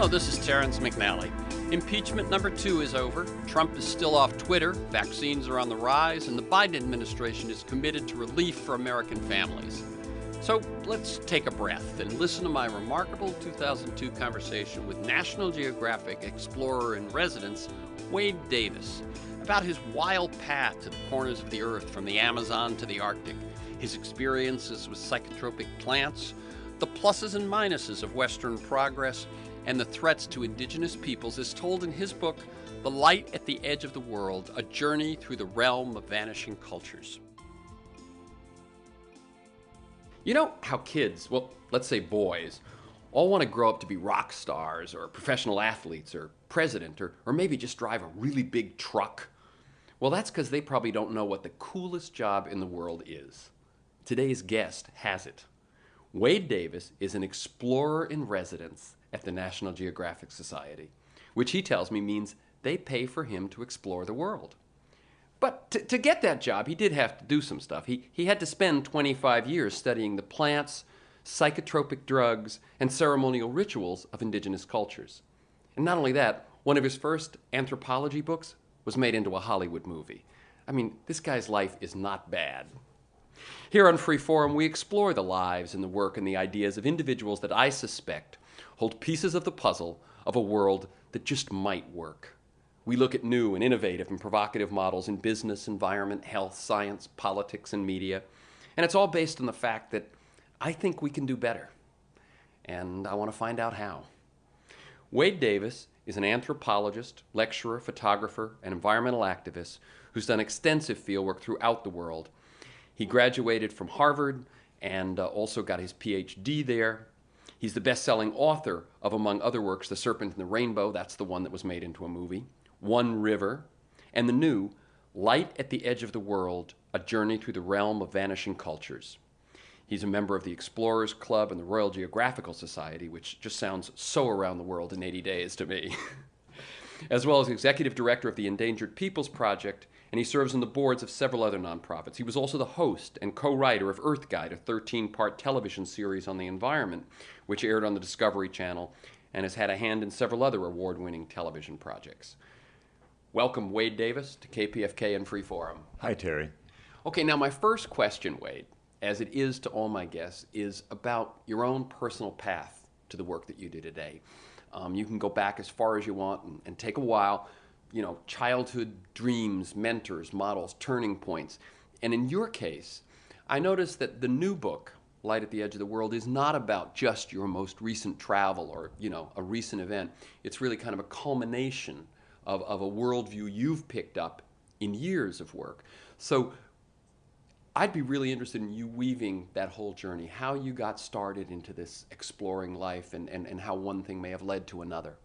Hello, this is Terrence McNally. Impeachment number 2 is over. Trump is still off Twitter, vaccines are on the rise, and the Biden administration is committed to relief for American families. So let's take a breath and listen to my remarkable 2002 conversation with National Geographic Explorer-in-Residence, Wade Davis, about his wild path to the corners of the earth from the Amazon to the Arctic, his experiences with psychotropic plants, the pluses and minuses of Western progress, and the threats to indigenous peoples as told in his book, The Light at the Edge of the World, A Journey Through the Realm of Vanishing Cultures. You know how kids, well, let's say boys, all want to grow up to be rock stars or professional athletes or president or maybe just drive a really big truck? Well, that's because they probably don't know what the coolest job in the world is. Today's guest has it. Wade Davis is an explorer in residence at the National Geographic Society, which he tells me means they pay for him to explore the world. But to get that job, he did have to do some stuff. He had to spend 25 years studying the plants, psychotropic drugs, and ceremonial rituals of indigenous cultures. And not only that, one of his first anthropology books was made into a Hollywood movie. I mean, this guy's life is not bad. Here on Freeforum, we explore the lives and the work and the ideas of individuals that I suspect hold pieces of the puzzle of a world that just might work. We look at new and innovative and provocative models in business, environment, health, science, politics, and media. And it's all based on the fact that I think we can do better. And I want to find out how. Wade Davis is an anthropologist, lecturer, photographer, and environmental activist who's done extensive fieldwork throughout the world. He graduated from Harvard and also got his PhD there. He's the best-selling author of, among other works, The Serpent and the Rainbow, that's the one that was made into a movie, One River, and the new Light at the Edge of the World, A Journey Through the Realm of Vanishing Cultures. He's a member of the Explorers Club and the Royal Geographical Society, which just sounds so around the world in 80 days to me. As well as executive director of the Endangered Peoples Project, and he serves on the boards of several other nonprofits. He was also the host and co-writer of Earth Guide, a 13-part television series on the environment, which aired on the Discovery Channel, and has had a hand in several other award-winning television projects. Welcome, Wade Davis, to KPFK and Freeforum. Hi, Terry. Okay, now my first question, Wade, as it is to all my guests, is about your own personal path to the work that you do today. You can go back as far as you want and take a while, you know, childhood dreams, mentors, models, turning points. And in your case, I noticed that the new book, Light at the Edge of the World, is not about just your most recent travel or, you know, a recent event. It's really kind of a culmination of a worldview you've picked up in years of work. So I'd be really interested in you weaving that whole journey, how you got started into this exploring life and how one thing may have led to another.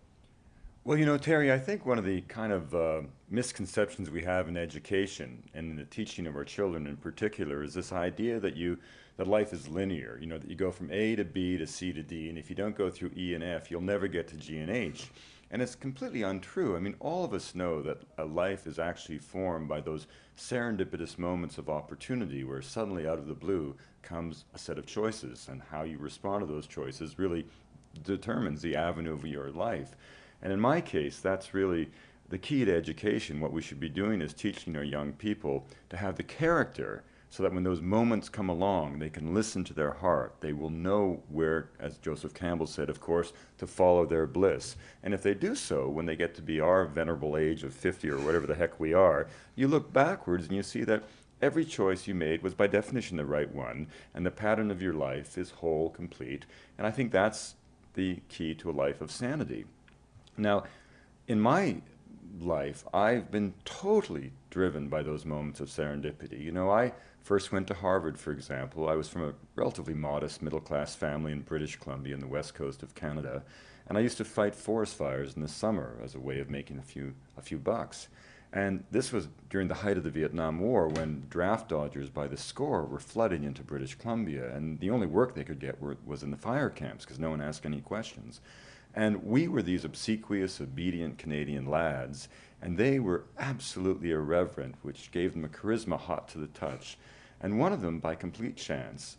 Well, you know, Terry, I think one of the kind of misconceptions we have in education and in the teaching of our children in particular is this idea that life is linear, you know, that you go from A to B to C to D, and if you don't go through E and F, you'll never get to G and H. And it's completely untrue. I mean, all of us know that a life is actually formed by those serendipitous moments of opportunity where suddenly out of the blue comes a set of choices, and how you respond to those choices really determines the avenue of your life. And in my case, that's really the key to education. What we should be doing is teaching our young people to have the character so that when those moments come along, they can listen to their heart. They will know where, as Joseph Campbell said, of course, to follow their bliss. And if they do so, when they get to be our venerable age of 50 or whatever the heck we are, you look backwards and you see that every choice you made was by definition the right one, and the pattern of your life is whole, complete. And I think that's the key to a life of sanity. Now, in my life, I've been totally driven by those moments of serendipity. You know, I first went to Harvard, for example. I was from a relatively modest middle-class family in British Columbia in the west coast of Canada, and I used to fight forest fires in the summer as a way of making a few bucks. And this was during the height of the Vietnam War, when draft dodgers by the score were flooding into British Columbia, and the only work they could get was in the fire camps because no one asked any questions. And we were these obsequious, obedient Canadian lads, and they were absolutely irreverent, which gave them a charisma hot to the touch. And one of them, by complete chance,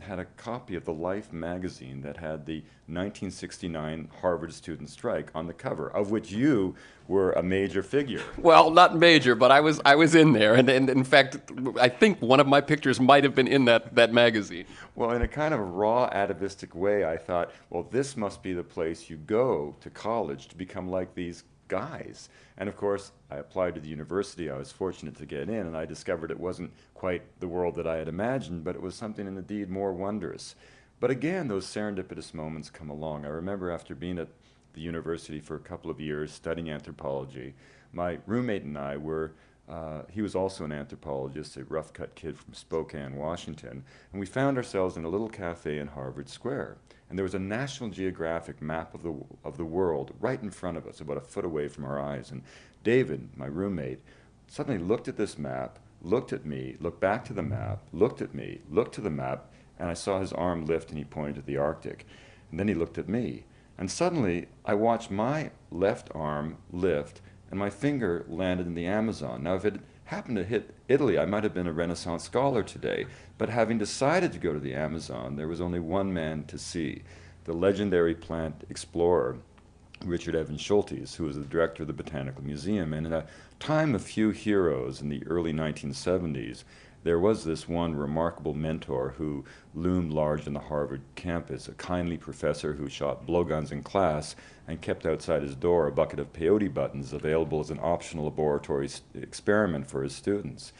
had a copy of the Life magazine that had the 1969 Harvard student strike on the cover, of which you were a major figure. Well, not major, but I was in there, and in fact, I think one of my pictures might have been in that magazine. Well, in a kind of raw, atavistic way, I thought, well, this must be the place you go to college to become like these guys. And of course, I applied to the university. I was fortunate to get in, and I discovered it wasn't quite the world that I had imagined, but it was something indeed more wondrous. But again, those serendipitous moments come along. I remember after being at the university for a couple of years studying anthropology, my roommate and I were he was also an anthropologist, a rough-cut kid from Spokane, Washington, and we found ourselves in a little cafe in Harvard Square. And there was a National Geographic map of the world right in front of us, about a foot away from our eyes. And David, my roommate, suddenly looked at this map, looked at me, looked back to the map, looked at me, looked to the map, and I saw his arm lift and he pointed to the Arctic. And then he looked at me. And suddenly I watched my left arm lift and my finger landed in the Amazon. Now, if it happened to hit Italy, I might have been a Renaissance scholar today. But having decided to go to the Amazon, there was only one man to see, the legendary plant explorer, Richard Evans Schultes, who was the director of the Botanical Museum. And in a time of few heroes in the early 1970s, there was this one remarkable mentor who loomed large on the Harvard campus, a kindly professor who shot blowguns in class and kept outside his door a bucket of peyote buttons available as an optional laboratory experiment for his students.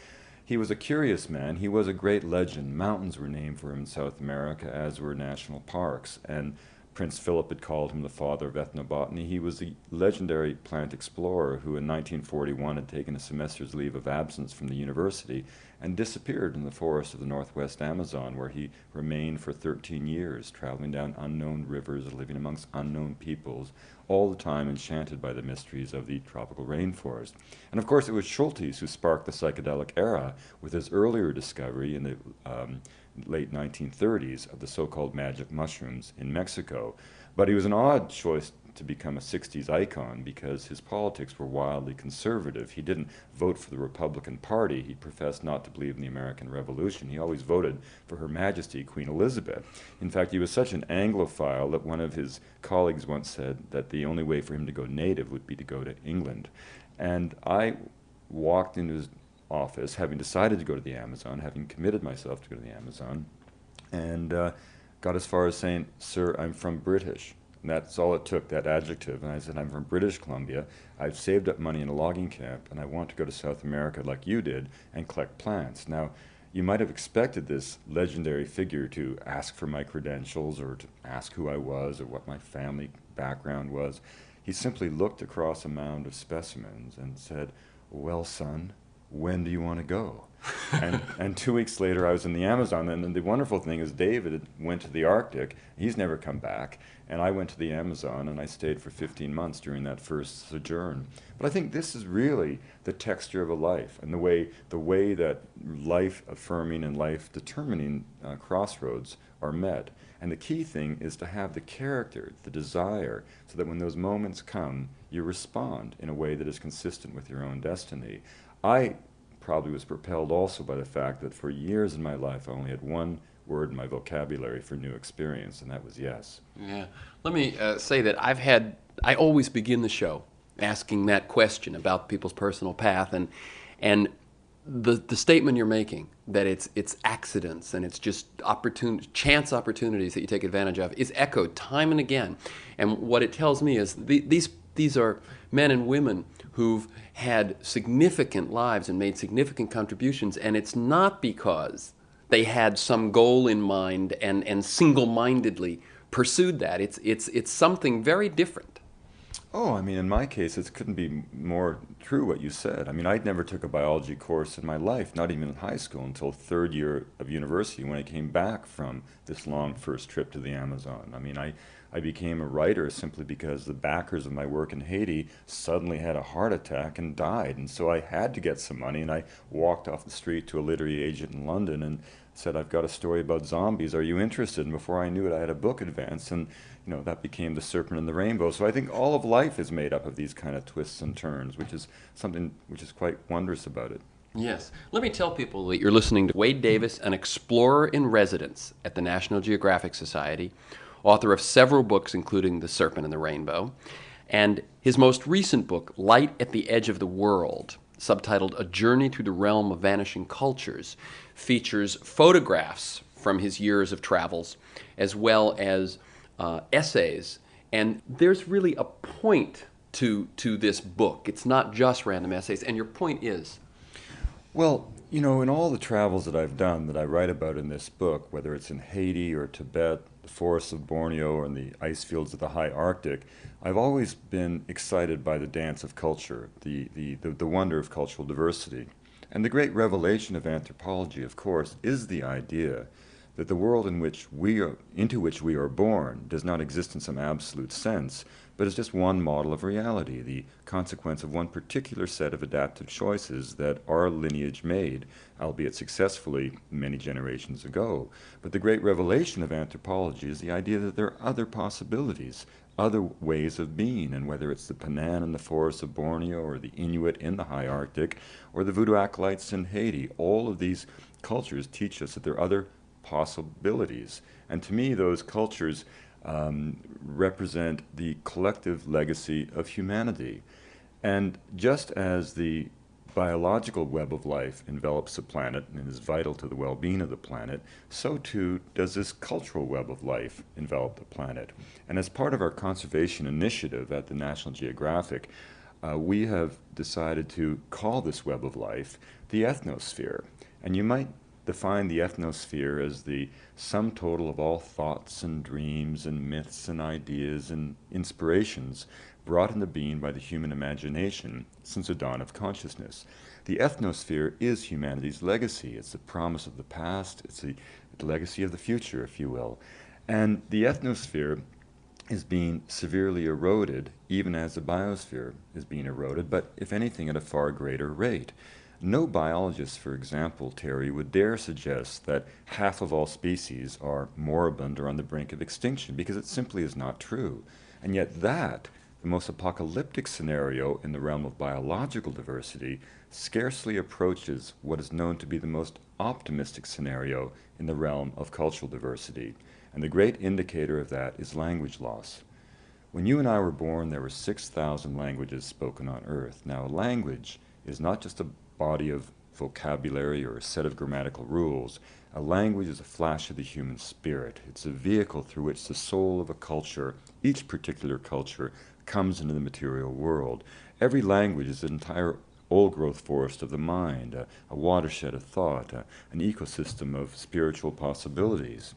He was a curious man. He was a great legend. Mountains were named for him in South America, as were national parks. And Prince Philip had called him the father of ethnobotany. He was the legendary plant explorer who in 1941 had taken a semester's leave of absence from the university and disappeared in the forest of the northwest Amazon, where he remained for 13 years, traveling down unknown rivers, living amongst unknown peoples, all the time enchanted by the mysteries of the tropical rainforest. And of course, it was Schultes who sparked the psychedelic era with his earlier discovery in the late 1930s of the so-called magic mushrooms in Mexico. But he was an odd choice to become a 60s icon because his politics were wildly conservative. He didn't vote for the Republican Party. He professed not to believe in the American Revolution. He always voted for Her Majesty, Queen Elizabeth. In fact, he was such an Anglophile that one of his colleagues once said that the only way for him to go native would be to go to England. And I walked into his office, having decided to go to the Amazon, having committed myself to go to the Amazon, and got as far as saying, "Sir, I'm from British." And that's all it took, that adjective. And I said, "I'm from British Columbia. I've saved up money in a logging camp, and I want to go to South America like you did and collect plants." Now, you might have expected this legendary figure to ask for my credentials or to ask who I was or what my family background was. He simply looked across a mound of specimens and said, "Well, son, when do you want to go?" And 2 weeks later, I was in the Amazon. And the wonderful thing is David went to the Arctic. He's never come back. And I went to the Amazon, and I stayed for 15 months during that first sojourn. But I think this is really the texture of a life and the way that life-affirming and life-determining crossroads are met. And the key thing is to have the character, the desire, so that when those moments come, you respond in a way that is consistent with your own destiny. I probably was propelled also by the fact that for years in my life I only had one word in my vocabulary for new experience, and that was yes. Yeah. Let me say that I always begin the show asking that question about people's personal path, and the statement you're making that it's accidents and it's just chance opportunities that you take advantage of is echoed time and again. And what it tells me is these are men and women who've had significant lives and made significant contributions, and it's not because they had some goal in mind and single-mindedly pursued that. It's something very different. Oh, I mean, in my case, it couldn't be more true what you said. I mean, I never took a biology course in my life, not even in high school, until third year of university when I came back from this long first trip to the Amazon. I mean, I became a writer simply because the backers of my work in Haiti suddenly had a heart attack and died. And so I had to get some money, and I walked off the street to a literary agent in London and said, "I've got a story about zombies. Are you interested?" And before I knew it, I had a book advance, and that became The Serpent and the Rainbow. So I think all of life is made up of these kind of twists and turns, which is something which is quite wondrous about it. Yes. Let me tell people that you're listening to Wade Davis, an explorer in residence at the National Geographic Society, author of several books, including The Serpent and the Rainbow, and his most recent book, Light at the Edge of the World, subtitled A Journey Through the Realm of Vanishing Cultures, features photographs from his years of travels, as well as essays. And there's really a point to this book. It's not just random essays. And your point is? Well, you know, in all the travels that I've done that I write about in this book, whether it's in Haiti or Tibet, the forests of Borneo, or in the ice fields of the high Arctic, I've always been excited by the dance of culture, the wonder of cultural diversity. And the great revelation of anthropology, of course, is the idea that the world into which we are born does not exist in some absolute sense, but is just one model of reality, the consequence of one particular set of adaptive choices that our lineage made, albeit successfully, many generations ago. But the great revelation of anthropology is the idea that there are other possibilities, other ways of being, and whether it's the Panan in the forests of Borneo, or the Inuit in the high Arctic, or the voodoo acolytes in Haiti, all of these cultures teach us that there are other possibilities. And to me, those cultures represent the collective legacy of humanity. And just as the biological web of life envelops the planet and is vital to the well-being of the planet, so too does this cultural web of life envelop the planet. And as part of our conservation initiative at the National Geographic, we have decided to call this web of life the ethnosphere. And you might define the ethnosphere as the sum total of all thoughts and dreams and myths and ideas and inspirations brought into being by the human imagination since the dawn of consciousness. The ethnosphere is humanity's legacy. It's the promise of the past. It's the legacy of the future, if you will. And the ethnosphere is being severely eroded, even as the biosphere is being eroded, but if anything, at a far greater rate. No biologist, for example, Terry, would dare suggest that half of all species are moribund or on the brink of extinction, because it simply is not true. And yet that, the most apocalyptic scenario in the realm of biological diversity, scarcely approaches what is known to be the most optimistic scenario in the realm of cultural diversity. And the great indicator of that is language loss. When you and I were born, there were 6,000 languages spoken on Earth. Now, a language is not just a body of vocabulary or a set of grammatical rules. A language is a flash of the human spirit. It's a vehicle through which the soul of a culture, each particular culture, comes into the material world. Every language is an entire old-growth forest of the mind, a watershed of thought, an ecosystem of spiritual possibilities.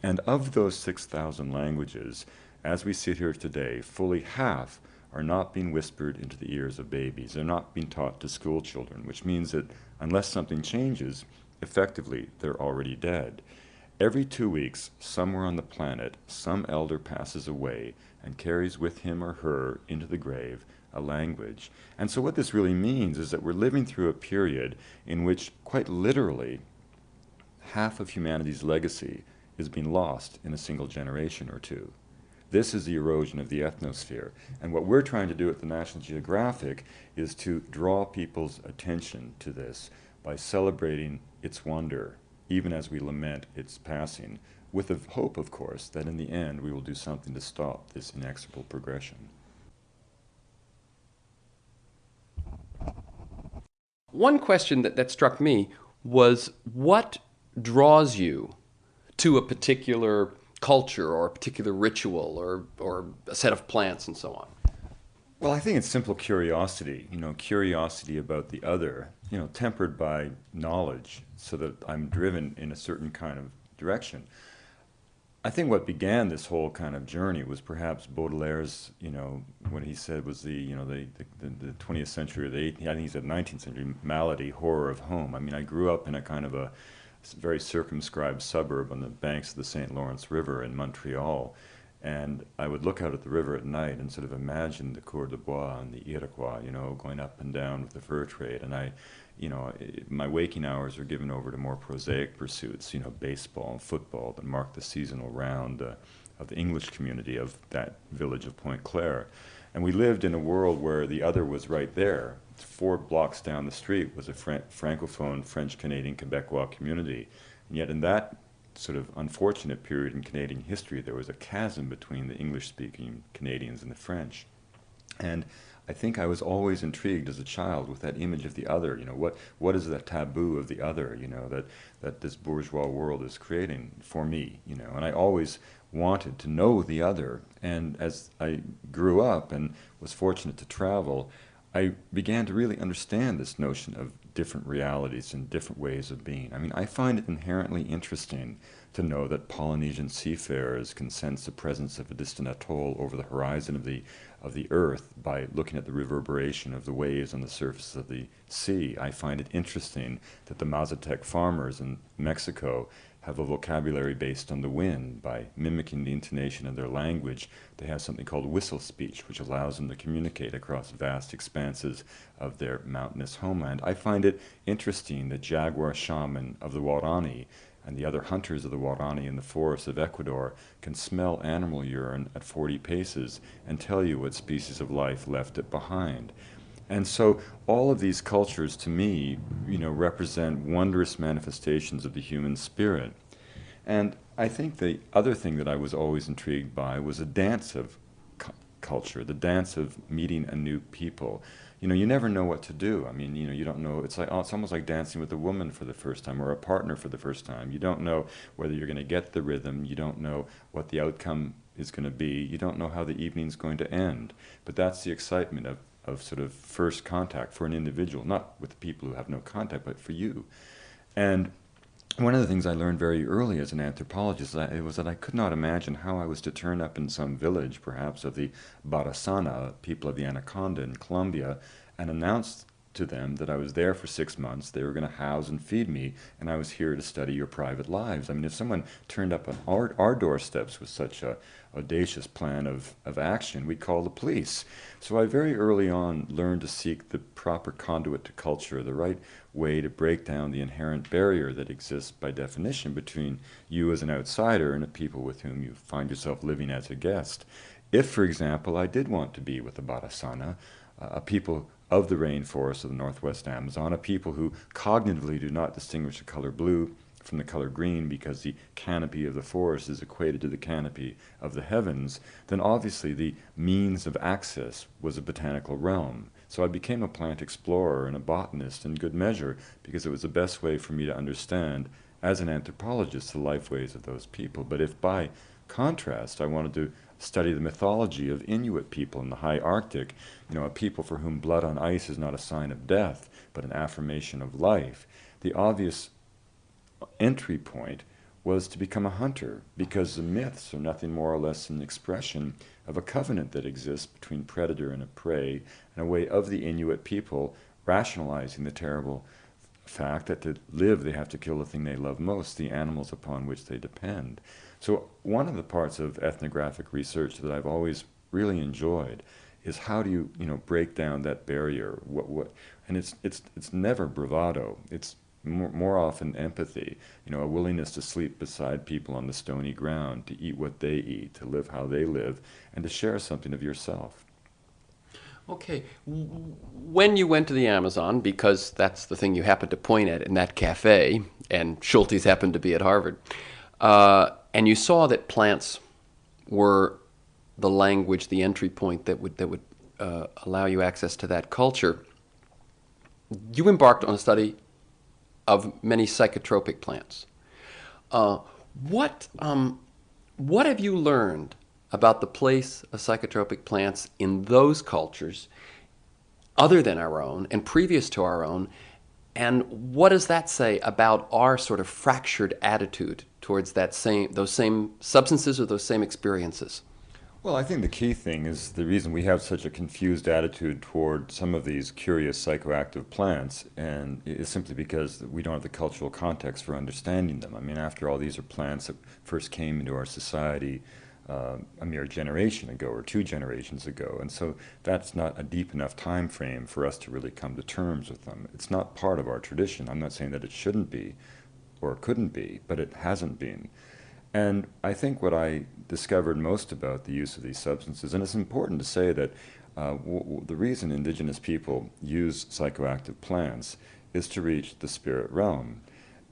And of those 6,000 languages, as we sit here today, fully half are not being whispered into the ears of babies. They're not being taught to school children, which means that unless something changes, effectively, they're already dead. Every 2 weeks, somewhere on the planet, some elder passes away and carries with him or her into the grave a language. And so what this really means is that we're living through a period in which, quite literally, half of humanity's legacy is being lost in a single generation or two. This is the erosion of the ethnosphere. And what we're trying to do at the National Geographic is to draw people's attention to this by celebrating its wonder, even as we lament its passing, with the hope, of course, that in the end we will do something to stop this inexorable progression. One question that struck me was, what draws you to a particular culture or a particular ritual or a set of plants and so on? Well, I think it's simple curiosity, curiosity about the other, tempered by knowledge so that I'm driven in a certain kind of direction. I think what began this whole kind of journey was perhaps Baudelaire's, what he said was the 20th century, or the 18th, I think he said 19th century malady, horror of home. I mean, I grew up in a kind of a very circumscribed suburb on the banks of the St. Lawrence River in Montreal, and I would look out at the river at night and sort of imagine the Cour de Bois and the Iroquois, going up and down with the fur trade. And my waking hours were given over to more prosaic pursuits, baseball and football that marked the seasonal round of the English community of that village of Pointe Claire. And we lived in a world where the other was right there, 4 blocks down the street was a francophone French-Canadian Quebecois community. And yet in that sort of unfortunate period in Canadian history, there was a chasm between the English-speaking Canadians and the French. And I think I was always intrigued as a child with that image of the other. What is that taboo of the other, that this bourgeois world is creating for me, and I always wanted to know the other. And as I grew up and was fortunate to travel, I began to really understand this notion of different realities and different ways of being. I mean, I find it inherently interesting to know that Polynesian seafarers can sense the presence of a distant atoll over the horizon of the earth by looking at the reverberation of the waves on the surface of the sea. I find it interesting that the Mazatec farmers in Mexico have a vocabulary based on the wind. By mimicking the intonation of their language, they have something called whistle speech, which allows them to communicate across vast expanses of their mountainous homeland. I find it interesting that jaguar shaman of the Waorani and the other hunters of the Waorani in the forests of Ecuador can smell animal urine at 40 paces and tell you what species of life left it behind. And so all of these cultures, to me, represent wondrous manifestations of the human spirit. And I think the other thing that I was always intrigued by was a dance of culture, the dance of meeting a new people. You never know what to do. I mean, you don't know. It's almost like dancing with a woman for the first time or a partner for the first time. You don't know whether you're going to get the rhythm. You don't know what the outcome is going to be. You don't know how the evening's going to end. But that's the excitement of sort of first contact for an individual, not with the people who have no contact, but for you. And one of the things I learned very early as an anthropologist was that I could not imagine how I was to turn up in some village, perhaps of the Barasana, people of the Anaconda in Colombia, and announce to them that I was there for 6 months, they were going to house and feed me, and I was here to study your private lives. I mean, if someone turned up on our doorsteps with such a audacious plan of action, we'd call the police. So I very early on learned to seek the proper conduit to culture, the right way to break down the inherent barrier that exists by definition between you as an outsider and the people with whom you find yourself living as a guest. If, for example, I did want to be with the Barasana, a people of the rainforest of the northwest Amazon, a people who cognitively do not distinguish the color blue from the color green because the canopy of the forest is equated to the canopy of the heavens, then obviously the means of access was a botanical realm. So I became a plant explorer and a botanist in good measure because it was the best way for me to understand, as an anthropologist, the lifeways of those people. But if by contrast I wanted to study the mythology of Inuit people in the high Arctic, a people for whom blood on ice is not a sign of death, but an affirmation of life, the obvious entry point was to become a hunter, because the myths are nothing more or less an expression of a covenant that exists between predator and a prey, and a way of the Inuit people rationalizing the terrible fact that to live they have to kill the thing they love most, the animals upon which they depend. So one of the parts of ethnographic research that I've always really enjoyed is how do you break down that barrier? And it's never bravado. It's more often empathy. A willingness to sleep beside people on the stony ground, to eat what they eat, to live how they live, and to share something of yourself. Okay, when you went to the Amazon, because that's the thing you happened to point at in that cafe, and Schultes happened to be at Harvard, and you saw that plants were the language, the entry point that would allow you access to that culture, you embarked on a study of many psychotropic plants. What have you learned about the place of psychotropic plants in those cultures, other than our own and previous to our own, and what does that say about our sort of fractured attitude towards those same substances or those same experiences? Well, I think the key thing is the reason we have such a confused attitude toward some of these curious psychoactive plants, and is simply because we don't have the cultural context for understanding them. I mean, after all, these are plants that first came into our society a mere generation ago or 2 generations ago, and so that's not a deep enough time frame for us to really come to terms with them. It's not part of our tradition. I'm not saying that it shouldn't be or couldn't be, but it hasn't been. And I think what I discovered most about the use of these substances, and it's important to say that the reason indigenous people use psychoactive plants is to reach the spirit realm.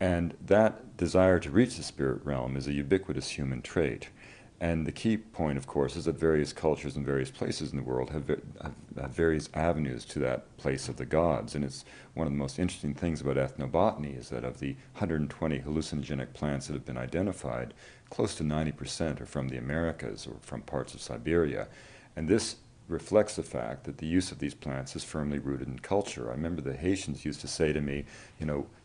And that desire to reach the spirit realm is a ubiquitous human trait. And the key point, of course, is that various cultures and various places in the world have various avenues to that place of the gods. And it's one of the most interesting things about ethnobotany is that of the 120 hallucinogenic plants that have been identified, close to 90% are from the Americas or from parts of Siberia. And this reflects the fact that the use of these plants is firmly rooted in culture. I remember the Haitians used to say to me,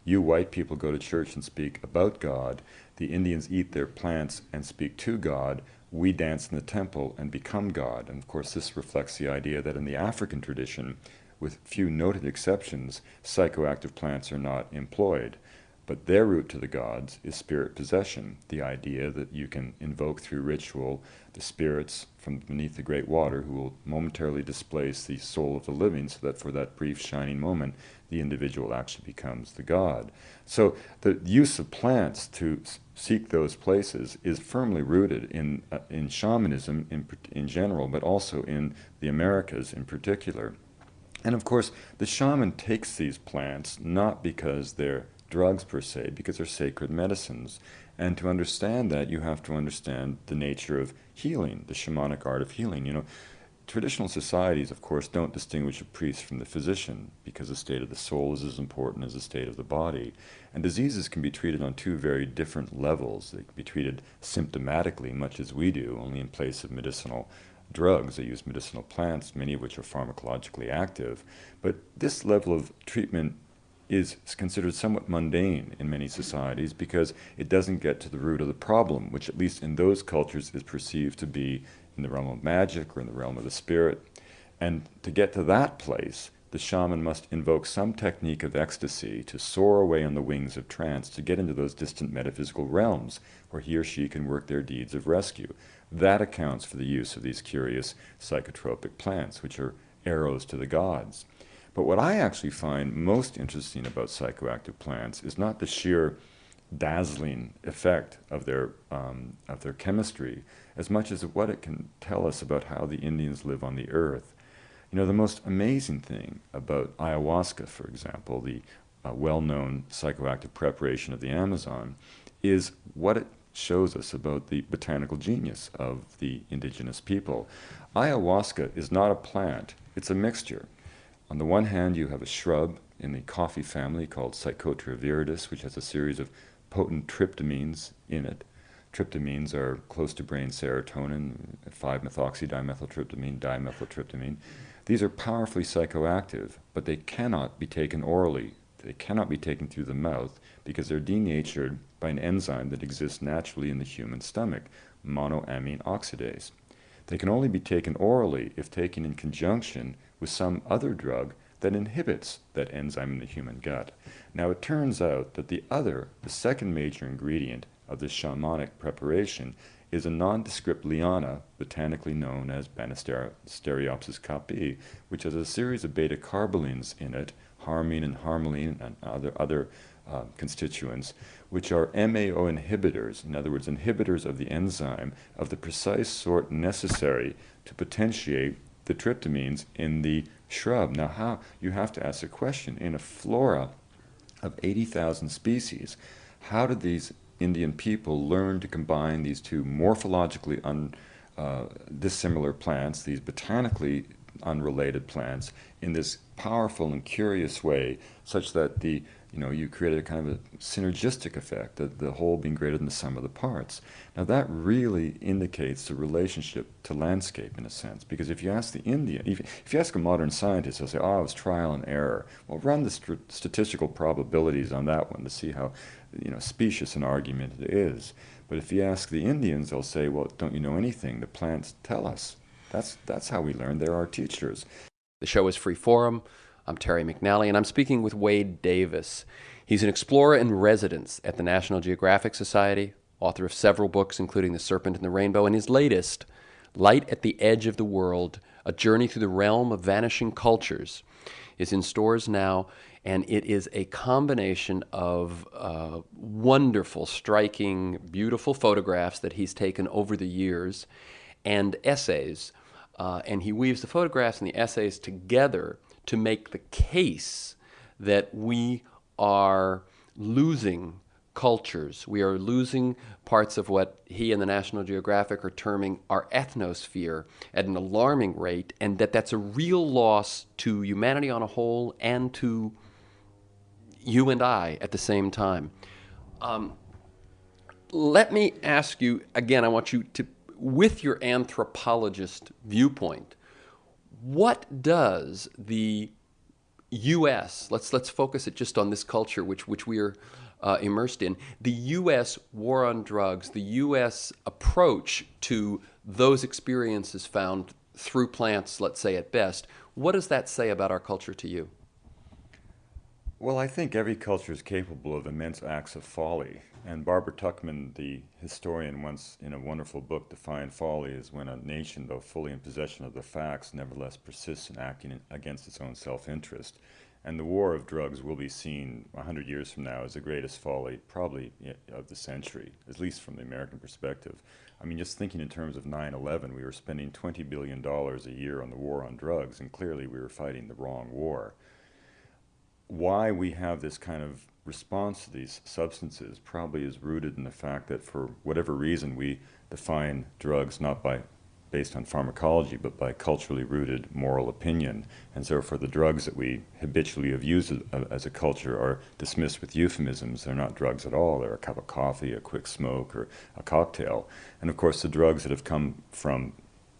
you white people go to church and speak about God, the Indians eat their plants and speak to God, we dance in the temple and become God. And of course this reflects the idea that in the African tradition, with few noted exceptions, psychoactive plants are not employed. But their route to the gods is spirit possession, the idea that you can invoke through ritual the spirits from beneath the great water who will momentarily displace the soul of the living so that for that brief shining moment the individual actually becomes the god. So the use of plants to seek those places is firmly rooted in shamanism in general, but also in the Americas in particular. And of course, the shaman takes these plants not because they're drugs per se, because they're sacred medicines. And to understand that, you have to understand the nature of healing, the shamanic art of healing. Traditional societies, of course, don't distinguish a priest from the physician because the state of the soul is as important as the state of the body. And diseases can be treated on two very different levels. They can be treated symptomatically, much as we do, only in place of medicinal drugs. They use medicinal plants, many of which are pharmacologically active. But this level of treatment is considered somewhat mundane in many societies because it doesn't get to the root of the problem, which at least in those cultures is perceived to be in the realm of magic or in the realm of the spirit. And to get to that place, the shaman must invoke some technique of ecstasy to soar away on the wings of trance to get into those distant metaphysical realms where he or she can work their deeds of rescue. That accounts for the use of these curious psychotropic plants, which are arrows to the gods. But what I actually find most interesting about psychoactive plants is not the sheer dazzling effect of their chemistry, as much as what it can tell us about how the Indians live on the earth. The most amazing thing about ayahuasca, for example, the well-known psychoactive preparation of the Amazon, is what it shows us about the botanical genius of the indigenous people. Ayahuasca is not a plant, it's a mixture. On the one hand, you have a shrub in the coffee family called Psychotria viridis, which has a series of potent tryptamines in it. Tryptamines are close to brain serotonin, 5-methoxydimethyltryptamine, dimethyltryptamine. These are powerfully psychoactive, but they cannot be taken orally. They cannot be taken through the mouth because they're denatured by an enzyme that exists naturally in the human stomach, monoamine oxidase. They can only be taken orally if taken in conjunction with some other drug that inhibits that enzyme in the human gut. Now it turns out that the second major ingredient of this shamanic preparation is a nondescript liana, botanically known as Banisteriopsis capi, which has a series of beta-carbolines in it, harmine and harmaline and other constituents, which are MAO inhibitors, in other words, inhibitors of the enzyme of the precise sort necessary to potentiate the tryptamines in the shrub. Now, you have to ask a question. In a flora of 80,000 species, how did these Indian people learn to combine these two morphologically dissimilar plants, these botanically unrelated plants, in this powerful and curious way, such that you created a kind of a synergistic effect, the whole being greater than the sum of the parts. Now that really indicates the relationship to landscape in a sense, because if you ask the Indian, if you ask a modern scientist, they'll say, it was trial and error. Well, run the statistical probabilities on that one to see how specious an argument it is. But if you ask the Indians, they'll say, well, don't you know anything? The plants tell us. That's how we learn. They're our teachers. The show is Free Forum. I'm Terry McNally, and I'm speaking with Wade Davis. He's an explorer in residence at the National Geographic Society, author of several books, including The Serpent and the Rainbow, and his latest, Light at the Edge of the World, A Journey Through the Realm of Vanishing Cultures, is in stores now And it is a combination of wonderful, striking, beautiful photographs that he's taken over the years and essays. And he weaves the photographs and the essays together to make the case that we are losing cultures. We are losing parts of what he and the National Geographic are terming our ethnosphere at an alarming rate, and that's a real loss to humanity on a whole and to you and I at the same time. Let me ask you again, I want you to, with your anthropologist viewpoint, what does the U.S., let's focus it just on this culture which we are immersed in, the U.S. war on drugs, the U.S. approach to those experiences found through plants, let's say at best, what does that say about our culture to you? Well, I think every culture is capable of immense acts of folly. And Barbara Tuchman, the historian, once in a wonderful book defined folly as when a nation, though fully in possession of the facts, nevertheless persists in acting against its own self-interest. And the war of drugs will be seen 100 years from now as the greatest folly probably of the century, at least from the American perspective. I mean, just thinking in terms of 9/11, we were spending $20 billion a year on the war on drugs, and clearly we were fighting the wrong war. Why we have this kind of response to these substances probably is rooted in the fact that for whatever reason we define drugs not based on pharmacology but by culturally rooted moral opinion. And so for the drugs that we habitually have used as a culture are dismissed with euphemisms. They're not drugs at all. They're a cup of coffee, a quick smoke, or a cocktail. And of course the drugs that have come from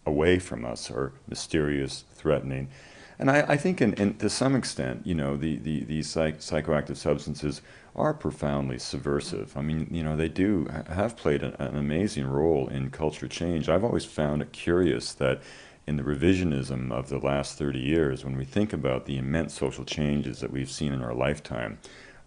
away from us are mysterious, threatening. And I think to some extent, these psychoactive substances are profoundly subversive. I mean, they do have played an amazing role in culture change. I've always found it curious that in the revisionism of the last 30 years, when we think about the immense social changes that we've seen in our lifetime,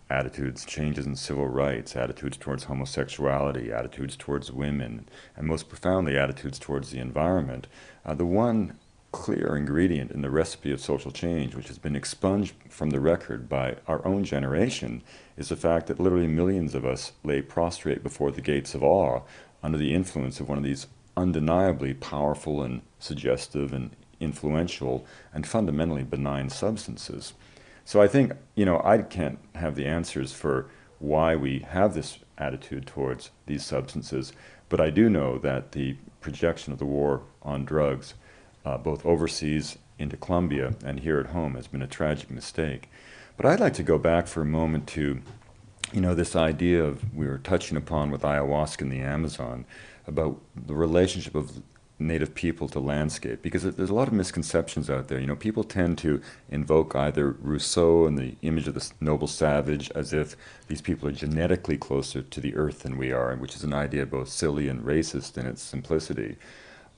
attitudes, changes in civil rights, attitudes towards homosexuality, attitudes towards women, and most profoundly attitudes towards the environment, the one clear ingredient in the recipe of social change, which has been expunged from the record by our own generation, is the fact that literally millions of us lay prostrate before the gates of awe under the influence of one of these undeniably powerful and suggestive and influential and fundamentally benign substances. So I think, I can't have the answers for why we have this attitude towards these substances, but I do know that the projection of the war on drugs both overseas into Colombia and here at home has been a tragic mistake. But I'd like to go back for a moment to, this idea of we were touching upon with ayahuasca in the Amazon about the relationship of native people to landscape, because there's a lot of misconceptions out there. People tend to invoke either Rousseau and the image of the noble savage as if these people are genetically closer to the earth than we are, which is an idea both silly and racist in its simplicity.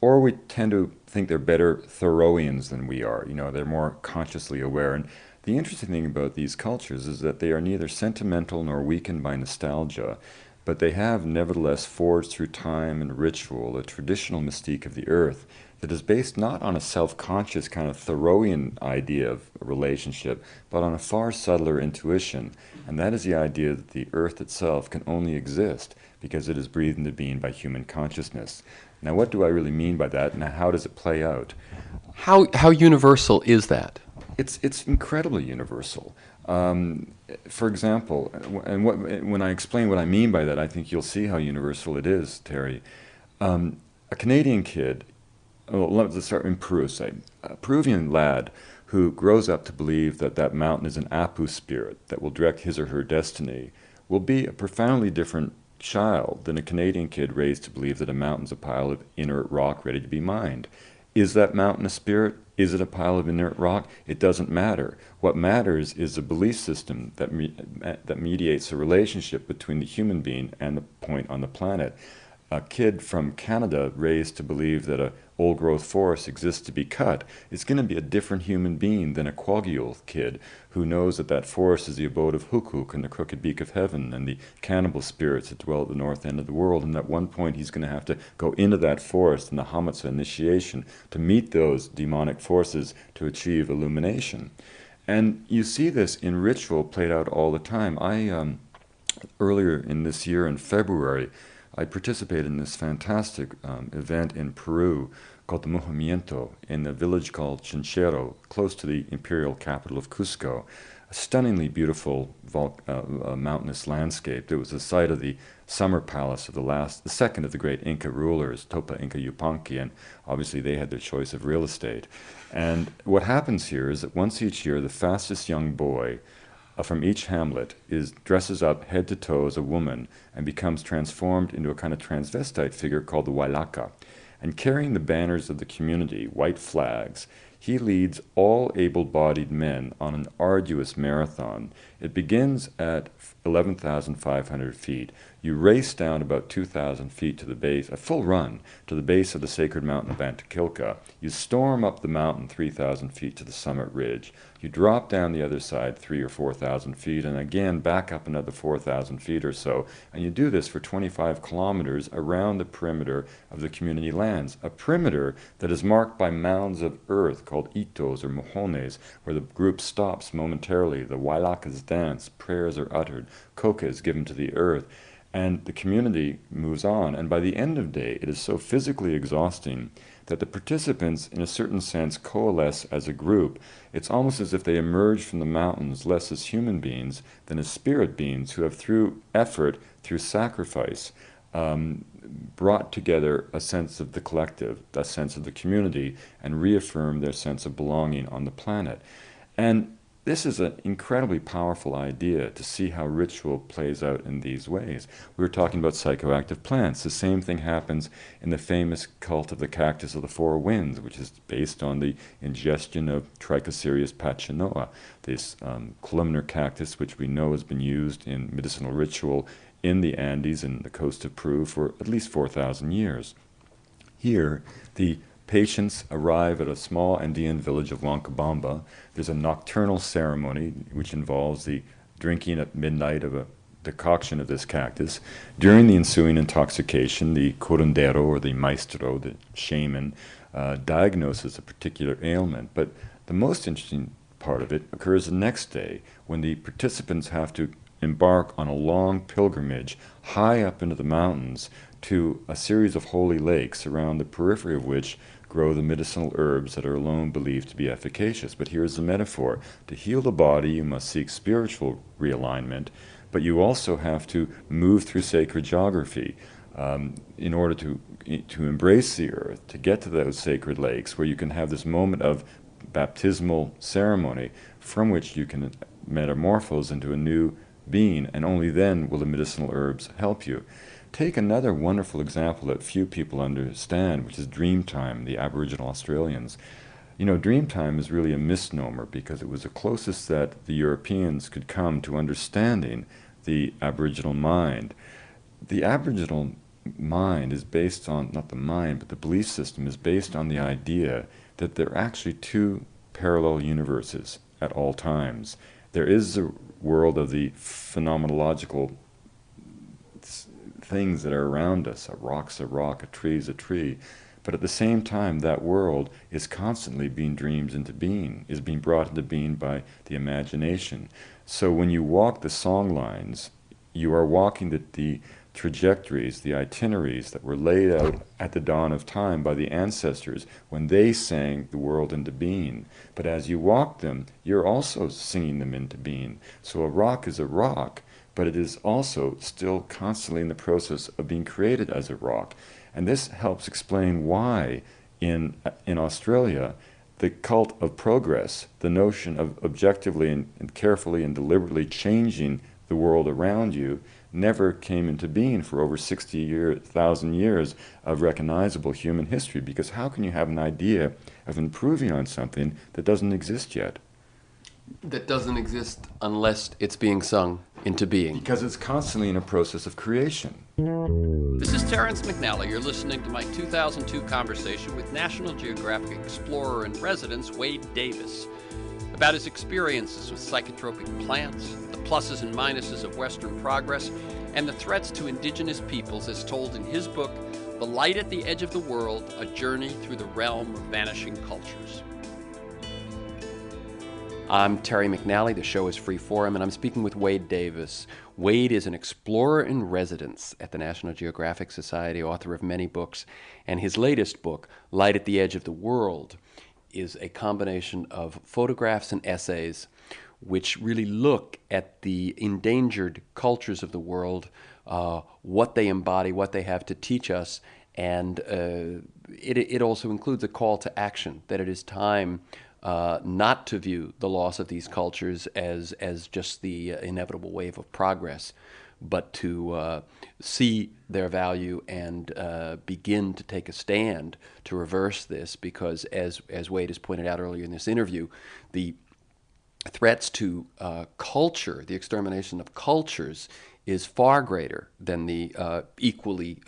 Or we tend to think they're better Thoreauians than we are. They're more consciously aware. And the interesting thing about these cultures is that they are neither sentimental nor weakened by nostalgia, but they have nevertheless forged through time and ritual a traditional mystique of the earth that is based not on a self-conscious kind of Thoreauian idea of a relationship, but on a far subtler intuition. And that is the idea that the earth itself can only exist because it is breathed into being by human consciousness. Now, what do I really mean by that, and how does it play out? How universal is that? It's incredibly universal. For example, when I explain what I mean by that, I think you'll see how universal it is, Terry. A Canadian kid, let's start in Peru, say, a Peruvian lad who grows up to believe that that mountain is an Apu spirit that will direct his or her destiny, will be a profoundly different child than a Canadian kid raised to believe that a mountain's a pile of inert rock ready to be mined. Is that mountain a spirit? Is it a pile of inert rock? It doesn't matter. What matters is the belief system that mediates a relationship between the human being and the point on the planet. A kid from Canada raised to believe that a old-growth forest exists to be cut is going to be a different human being than a Kwagyu kid who knows that that forest is the abode of Hukuk and the crooked beak of heaven and the cannibal spirits that dwell at the north end of the world, and at one point he's going to have to go into that forest in the Hamatsa initiation to meet those demonic forces to achieve illumination. And you see this in ritual played out all the time. Earlier in this year, in February, I participated in this fantastic event in Peru called the Movimiento in a village called Chinchero, close to the imperial capital of Cusco. A stunningly beautiful mountainous landscape. It was the site of the summer palace of the second of the great Inca rulers, Topa Inca Yupanqui, and obviously they had their choice of real estate. And what happens here is that once each year, the fastest young boy from each hamlet dresses up head to toe as a woman and becomes transformed into a kind of transvestite figure called the Wailaka. And carrying the banners of the community, white flags, he leads all able-bodied men on an arduous marathon. It begins at 11,500 feet. You race down about 2,000 feet to the base, a full run, to the base of the sacred mountain of Antioquia. You storm up the mountain 3,000 feet to the summit ridge. You drop down the other side 3,000 or 4,000 feet, and again back up another 4,000 feet or so. And you do this for 25 kilometers around the perimeter of the community lands, a perimeter that is marked by mounds of earth called itos or mojones, where the group stops momentarily. The Wailakas dance, prayers are uttered, coca is given to the earth, and the community moves on. And by the end of the day, it is so physically exhausting that the participants, in a certain sense, coalesce as a group. It's almost as if they emerge from the mountains less as human beings than as spirit beings who have, through effort, through sacrifice, brought together a sense of the collective, a sense of the community, and reaffirmed their sense of belonging on the planet. And this is an incredibly powerful idea to see how ritual plays out in these ways. We were talking about psychoactive plants. The same thing happens in the famous cult of the cactus of the four winds, which is based on the ingestion of Trichocereus pachinoa, this columnar cactus which we know has been used in medicinal ritual in the Andes and the coast of Peru for at least 4,000 years. Here, the patients arrive at a small Andean village of Huancabamba. There's a nocturnal ceremony which involves the drinking at midnight of a decoction of this cactus. During the ensuing intoxication, the curandero, or the maestro, the shaman, diagnoses a particular ailment. But the most interesting part of it occurs the next day, when the participants have to embark on a long pilgrimage high up into the mountains to a series of holy lakes, around the periphery of which grow the medicinal herbs that are alone believed to be efficacious. But here's the metaphor. To heal the body, you must seek spiritual realignment, but you also have to move through sacred geography in order to embrace the earth, to get to those sacred lakes where you can have this moment of baptismal ceremony from which you can metamorphose into a new being, and only then will the medicinal herbs help you. Take another wonderful example that few people understand, which is Dreamtime, the Aboriginal Australians. You know, Dreamtime is really a misnomer because it was the closest that the Europeans could come to understanding the Aboriginal mind. The Aboriginal mind is based on, not the mind, but the belief system is based on the idea that there are actually two parallel universes at all times. There is the world of the phenomenological things that are around us. A rock's a rock, a tree's a tree. But at the same time, that world is constantly being dreamed into being, is being brought into being by the imagination. So when you walk the song lines, you are walking the trajectories, the itineraries that were laid out at the dawn of time by the ancestors when they sang the world into being. But as you walk them, you're also singing them into being. So a rock is a rock, but it is also still constantly in the process of being created as a rock. And this helps explain why in Australia, the cult of progress, the notion of objectively and carefully and deliberately changing the world around you, never came into being for over 60,000 years of recognizable human history. Because how can you have an idea of improving on something that doesn't exist yet? That doesn't exist unless it's being sung into being. Because it's constantly in a process of creation. This is Terrence McNally. You're listening to my 2002 conversation with National Geographic Explorer-in-Residence Wade Davis about his experiences with psychotropic plants, the pluses and minuses of Western progress, and the threats to indigenous peoples as told in his book, The Light at the Edge of the World, A Journey Through the Realm of Vanishing Cultures. I'm Terry McNally. The show is Freeform, and I'm speaking with Wade Davis. Wade is an explorer in residence at the National Geographic Society, author of many books, and his latest book, Light at the Edge of the World, is a combination of photographs and essays which really look at the endangered cultures of the world, what they embody, what they have to teach us, and it also includes a call to action, that it is time not to view the loss of these cultures as just the inevitable wave of progress, but to see their value and begin to take a stand to reverse this, because as Wade has pointed out earlier in this interview, the threats to culture, the extermination of cultures, is far greater than the equally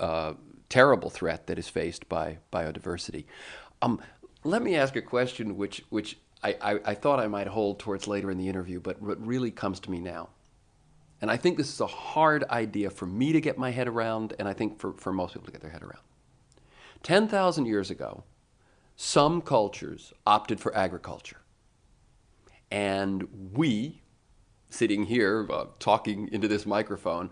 terrible threat that is faced by biodiversity. Let me ask a question which I thought I might hold towards later in the interview, but really comes to me now. And I think this is a hard idea for me to get my head around, and I think for most people to get their head around. 10,000 years ago, some cultures opted for agriculture. And we, sitting here talking into this microphone,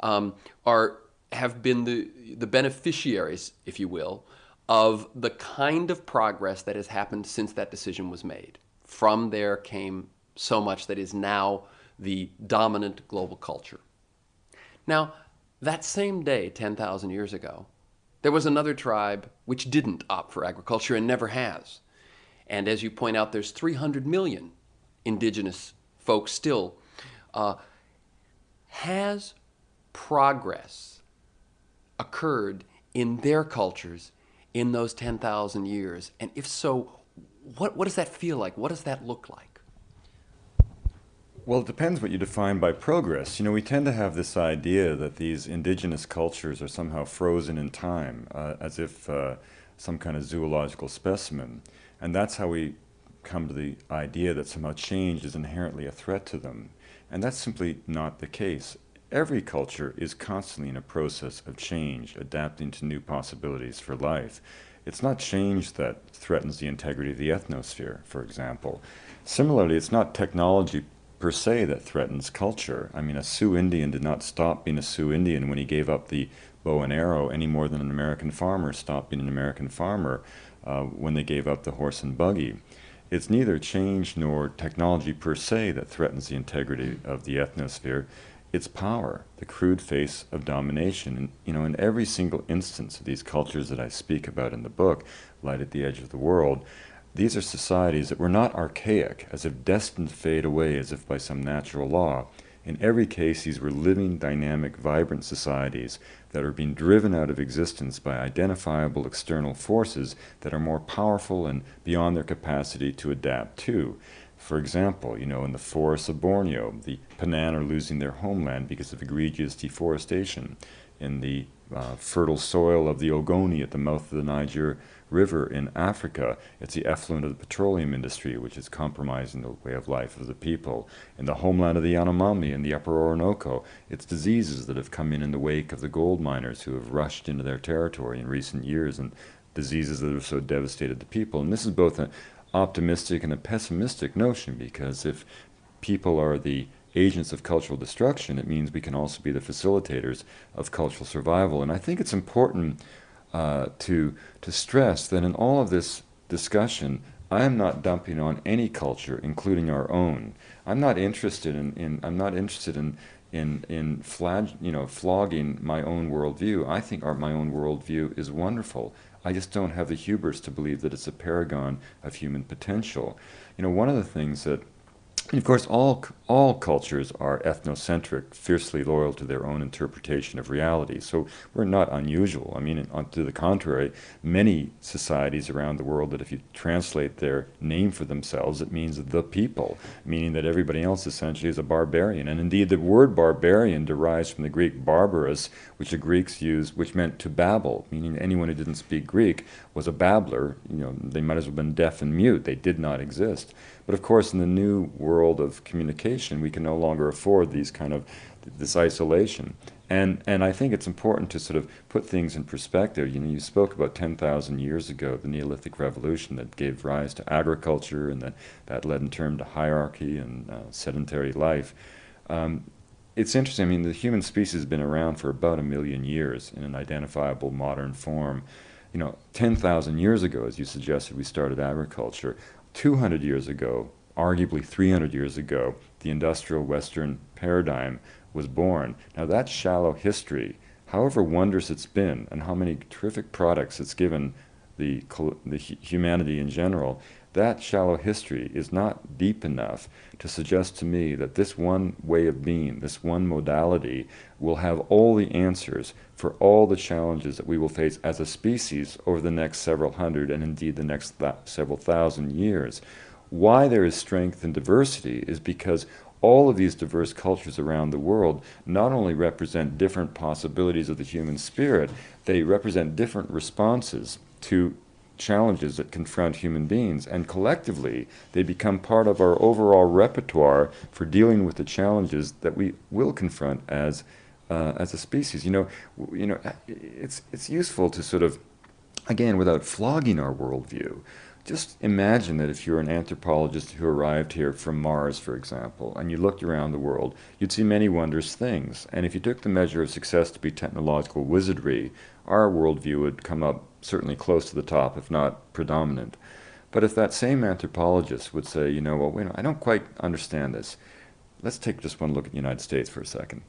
have been the beneficiaries, if you will, of the kind of progress that has happened since that decision was made. From there came so much that is now the dominant global culture. Now, that same day, 10,000 years ago, there was another tribe which didn't opt for agriculture and never has. And as you point out, there's 300 million indigenous folks still. Has progress occurred in their cultures in those 10,000 years? And if so, what does that feel like? What does that look like? Well, it depends what you define by progress. You know, we tend to have this idea that these indigenous cultures are somehow frozen in time, as if some kind of zoological specimen. And that's how we come to the idea that somehow change is inherently a threat to them. And that's simply not the case. Every culture is constantly in a process of change, adapting to new possibilities for life. It's not change that threatens the integrity of the ethnosphere, for example. Similarly, it's not technology per se that threatens culture. I mean, a Sioux Indian did not stop being a Sioux Indian when he gave up the bow and arrow any more than an American farmer stopped being an American farmer when they gave up the horse and buggy. It's neither change nor technology per se that threatens the integrity of the ethnosphere. It's power, the crude face of domination. And, you know, in every single instance of these cultures that I speak about in the book, Light at the Edge of the World, these are societies that were not archaic, as if destined to fade away as if by some natural law. In every case, these were living, dynamic, vibrant societies that are being driven out of existence by identifiable external forces that are more powerful and beyond their capacity to adapt to. For example, you know, in the forests of Borneo, the Panan are losing their homeland because of egregious deforestation. In the fertile soil of the Ogoni at the mouth of the Niger River in Africa, it's the effluent of the petroleum industry which is compromising the way of life of the people. In the homeland of the Yanomami in the upper Orinoco, it's diseases that have come in the wake of the gold miners who have rushed into their territory in recent years, and diseases that have so devastated the people. And this is both an optimistic and a pessimistic notion, because if people are the agents of cultural destruction, it means we can also be the facilitators of cultural survival. And I think it's important to stress that in all of this discussion, I am not dumping on any culture, including our own. I'm not interested in flogging my own worldview. I think my own worldview is wonderful. I just don't have the hubris to believe that it's a paragon of human potential. You know, one of the things that, and of course, all cultures are ethnocentric, fiercely loyal to their own interpretation of reality. So we're not unusual. I mean, to the contrary, many societies around the world that if you translate their name for themselves, it means the people, meaning that everybody else essentially is a barbarian. And indeed, the word barbarian derives from the Greek barbarous, which the Greeks used, which meant to babble, meaning anyone who didn't speak Greek was a babbler. You know, they might as well have been deaf and mute. They did not exist. But of course, in the new world world of communication, we can no longer afford this isolation. And I think it's important to sort of put things in perspective. You spoke about 10,000 years ago, the Neolithic Revolution that gave rise to agriculture, and that led in turn to hierarchy and sedentary life. It's interesting. I mean, the human species has been around for about 1,000,000 years in an identifiable modern form. 10,000 years ago, as you suggested, we started agriculture. 200 years ago, arguably 300 years ago, the industrial Western paradigm was born. Now that shallow history, however wondrous it's been and how many terrific products it's given the humanity in general, that shallow history is not deep enough to suggest to me that this one way of being, this one modality, will have all the answers for all the challenges that we will face as a species over the next several hundred and indeed the next several thousand years. Why there is strength in diversity is because all of these diverse cultures around the world not only represent different possibilities of the human spirit, they represent different responses to challenges that confront human beings, and collectively they become part of our overall repertoire for dealing with the challenges that we will confront as a species. It's useful to sort of, again, without flogging our worldview, just imagine that if you're an anthropologist who arrived here from Mars, for example, and you looked around the world, you'd see many wondrous things. And if you took the measure of success to be technological wizardry, our worldview would come up certainly close to the top, if not predominant. But if that same anthropologist would say, I don't quite understand this. Let's take just one look at the United States for a second.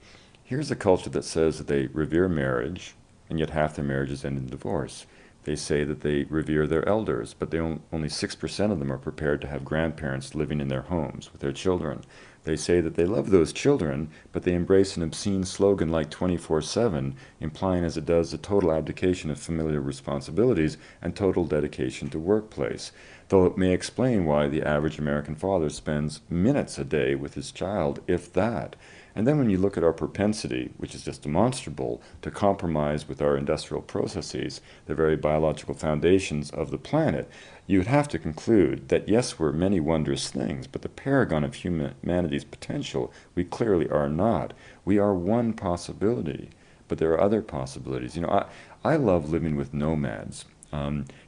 Here's a culture that says that they revere marriage, and yet half their marriages end in divorce. They say that they revere their elders, but only 6% of them are prepared to have grandparents living in their homes with their children. They say that they love those children, but they embrace an obscene slogan like 24/7, implying as it does a total abdication of familial responsibilities and total dedication to workplace. Though it may explain why the average American father spends minutes a day with his child, if that. And then when you look at our propensity, which is just demonstrable, to compromise with our industrial processes, the very biological foundations of the planet, you would have to conclude that yes, we're many wondrous things, but the paragon of humanity's potential, we clearly are not. We are one possibility, but there are other possibilities. I love living with nomads.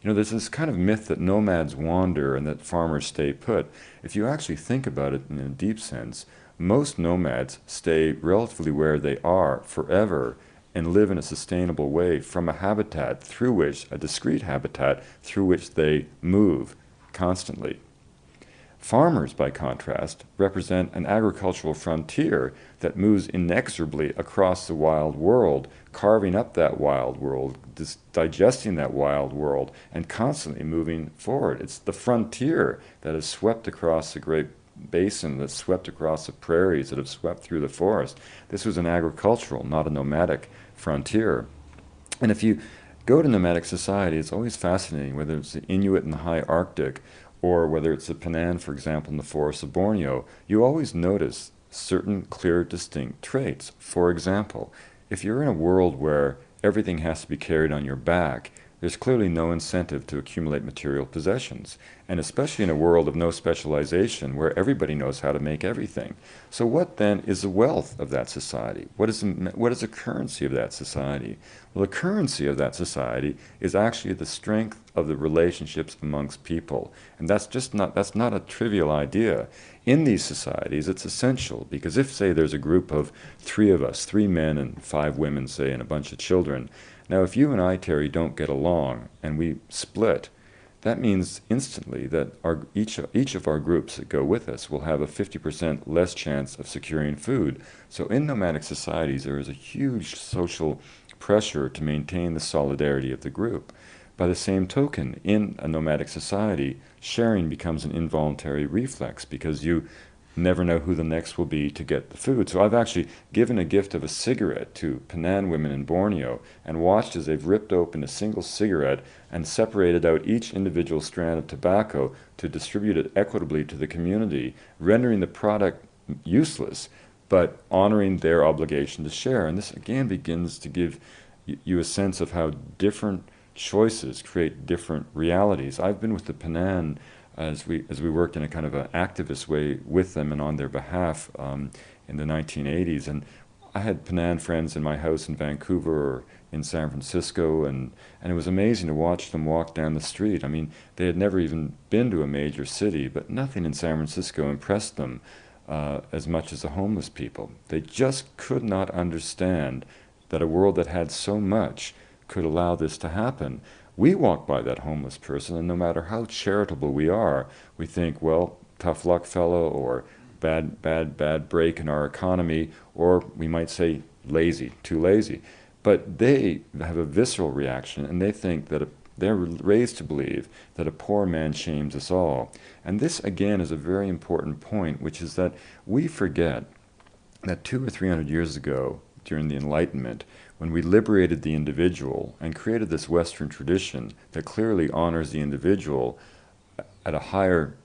There's this kind of myth that nomads wander and that farmers stay put. If you actually think about it in a deep sense, most nomads stay relatively where they are forever and live in a sustainable way from a discrete habitat through which they move constantly. Farmers, by contrast, represent an agricultural frontier that moves inexorably across the wild world, carving up that wild world, digesting that wild world, and constantly moving forward. It's the frontier that has swept across the Great Basin, that swept across the prairies, that have swept through the forest. This was an agricultural, not a nomadic frontier. And if you go to nomadic society, it's always fascinating, whether it's the Inuit in the high Arctic or whether it's the Penan, for example, in the forests of Borneo, you always notice certain clear, distinct traits. For example, if you're in a world where everything has to be carried on your back, there's clearly no incentive to accumulate material possessions, and especially in a world of no specialization where everybody knows how to make everything. So what then is the wealth of that society? What is the currency of that society? Well, the currency of that society is actually the strength of the relationships amongst people, and that's not a trivial idea. In these societies, it's essential, because if, say, there's a group of 3 of us, 3 men and 5 women, say, and a bunch of children. Now, if you and I, Terry, don't get along and we split, that means instantly that each of our groups that go with us will have a 50% less chance of securing food. So in nomadic societies, there is a huge social pressure to maintain the solidarity of the group. By the same token, in a nomadic society, sharing becomes an involuntary reflex because you never know who the next will be to get the food. So I've actually given a gift of a cigarette to Penan women in Borneo and watched as they've ripped open a single cigarette and separated out each individual strand of tobacco to distribute it equitably to the community, rendering the product useless, but honoring their obligation to share. And this again begins to give you a sense of how different choices create different realities. I've been with the Penan as we worked in a kind of an activist way with them and on their behalf in the 1980s. And I had Penan friends in my house in Vancouver or in San Francisco, and it was amazing to watch them walk down the street. I mean, they had never even been to a major city, but nothing in San Francisco impressed them as much as the homeless people. They just could not understand that a world that had so much could allow this to happen. We walk by that homeless person, and no matter how charitable we are, we think, well, tough luck, fellow, or bad break in our economy, or we might say lazy, too lazy. But they have a visceral reaction, and they think that they're raised to believe that a poor man shames us all. And this, again, is a very important point, which is that we forget that 200 or 300 years ago, during the Enlightenment, when we liberated the individual and created this Western tradition that clearly honors the individual at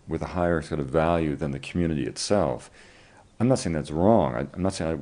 with a higher sort of value than the community itself. I'm not saying that's wrong. I'm not saying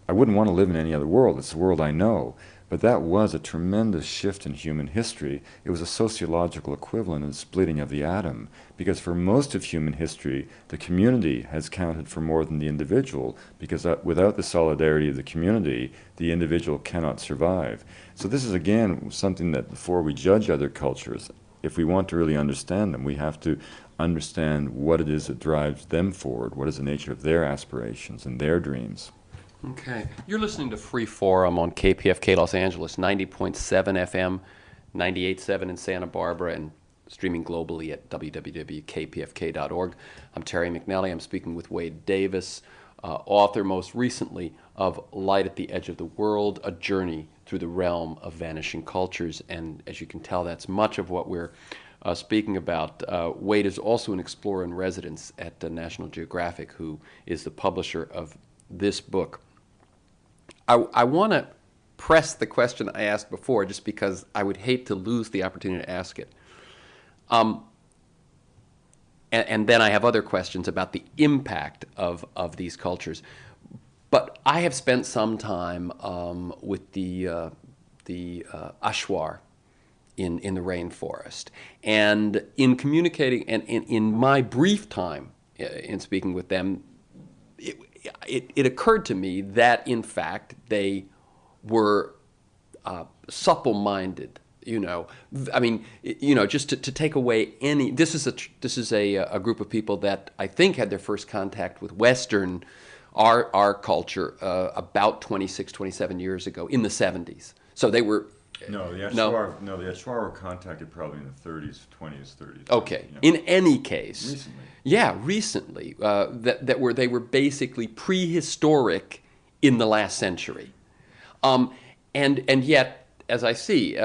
I wouldn't want to live in any other world. It's the world I know. But that was a tremendous shift in human history. It was a sociological equivalent in the splitting of the atom, because for most of human history, the community has counted for more than the individual, because without the solidarity of the community, the individual cannot survive. So this is, again, something that before we judge other cultures, if we want to really understand them, we have to understand what it is that drives them forward, what is the nature of their aspirations and their dreams. Okay. You're listening to Free Forum on KPFK Los Angeles, 90.7 FM, 98.7 in Santa Barbara, and streaming globally at www.kpfk.org. I'm Terry McNally. I'm speaking with Wade Davis, author most recently of Light at the Edge of the World, A Journey Through the Realm of Vanishing Cultures. And as you can tell, that's much of what we're speaking about. Wade is also an explorer-in-residence at National Geographic, who is the publisher of this book. I want to press the question I asked before, just because I would hate to lose the opportunity to ask it. And then I have other questions about the impact of these cultures. But I have spent some time with the Ashwar in the rainforest. And in communicating, and in my brief time in speaking with them, it occurred to me that, in fact, they were supple-minded. I mean, just to take away any. This is a group of people that I think had their first contact with Western, our culture, about 26, 27 years ago in the 70s. So they were. No, the Ashwar were contacted probably in the 30s, 20s, 30s. Okay. In any case. Recently. Yeah, recently. They were basically prehistoric in the last century. And yet, as I see,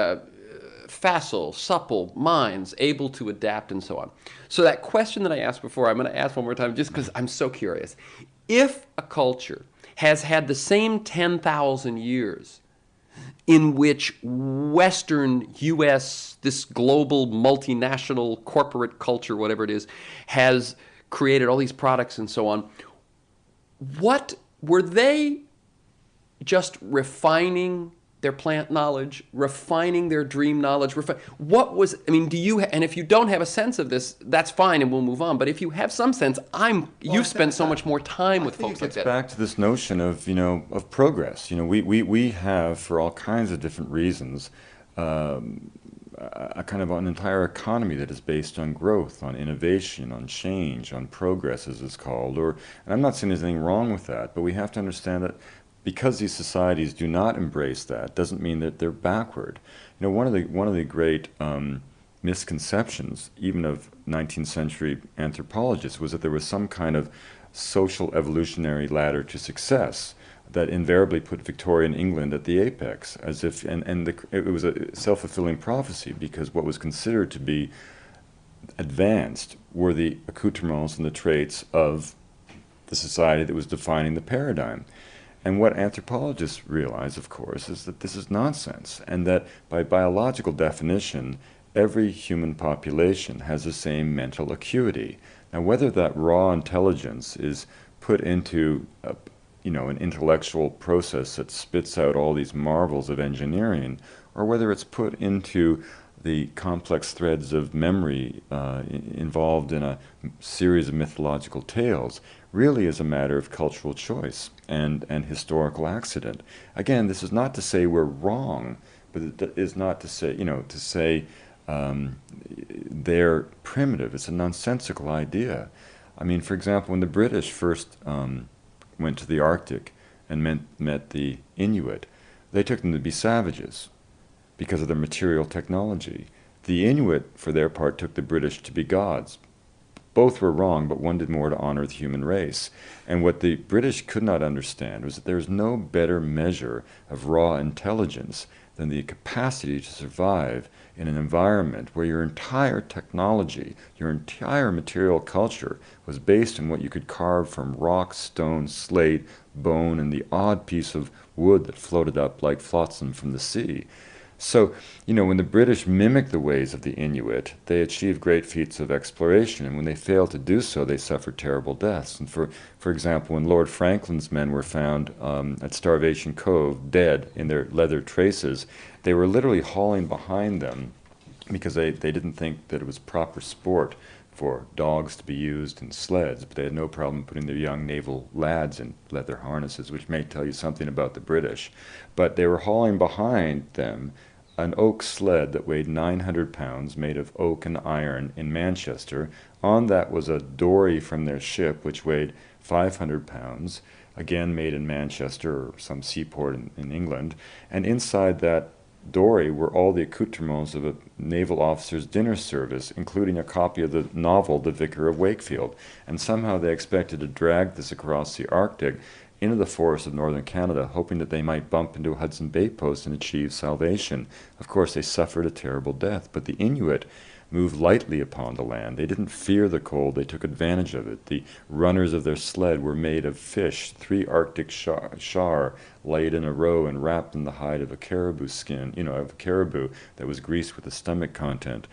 facile, supple minds, able to adapt and so on. So that question that I asked before, I'm going to ask one more time just because I'm so curious. If a culture has had the same 10,000 years in which Western U.S., this global multinational corporate culture, whatever it is, has created all these products and so on, what were they just refining their plant knowledge, refining their dream knowledge? What was, I mean, and if you don't have a sense of this, that's fine and we'll move on. But if you have some sense, you've spent so much more time with folks like that. It gets back to this notion of, of progress. We have, for all kinds of different reasons, a kind of an entire economy that is based on growth, on innovation, on change, on progress, as it's called. And I'm not saying there's anything wrong with that, but we have to understand that because these societies do not embrace that doesn't mean that they're backward. One of the great misconceptions, even of 19th century anthropologists, was that there was some kind of social evolutionary ladder to success that invariably put Victorian England at the apex, as if, it was a self-fulfilling prophecy, because what was considered to be advanced were the accoutrements and the traits of the society that was defining the paradigm. And what anthropologists realize, of course, is that this is nonsense, and that by biological definition, every human population has the same mental acuity. Now, whether that raw intelligence is put into an intellectual process that spits out all these marvels of engineering, or whether it's put into the complex threads of memory involved in a series of mythological tales really is a matter of cultural choice and historical accident. Again, this is not to say we're wrong, but it is not to say, to say they're primitive. It's a nonsensical idea. I mean, for example, when the British first went to the Arctic and met the Inuit, they took them to be savages because of their material technology. The Inuit, for their part, took the British to be gods. Both were wrong, but one did more to honor the human race. And what the British could not understand was that there's no better measure of raw intelligence than the capacity to survive in an environment where your entire technology, your entire material culture was based on what you could carve from rock, stone, slate, bone, and the odd piece of wood that floated up like flotsam from the sea. So, when the British mimicked the ways of the Inuit, they achieved great feats of exploration, and when they failed to do so, they suffered terrible deaths. And for example, when Lord Franklin's men were found at Starvation Cove, dead in their leather traces, they were literally hauling behind them because they didn't think that it was proper sport for dogs to be used in sleds, but they had no problem putting their young naval lads in leather harnesses, which may tell you something about the British. But they were hauling behind them an oak sled that weighed 900 pounds, made of oak and iron, in Manchester. On that was a dory from their ship, which weighed 500 pounds, again made in Manchester or some seaport in England. And inside that dory were all the accoutrements of a naval officer's dinner service, including a copy of the novel The Vicar of Wakefield. And somehow they expected to drag this across the Arctic into the forests of northern Canada, hoping that they might bump into a Hudson Bay post and achieve salvation. Of course, they suffered a terrible death, but the Inuit moved lightly upon the land. They didn't fear the cold, they took advantage of it. The runners of their sled were made of fish, 3 Arctic char laid in a row and wrapped in the hide of a caribou skin, of a caribou that was greased with the stomach content.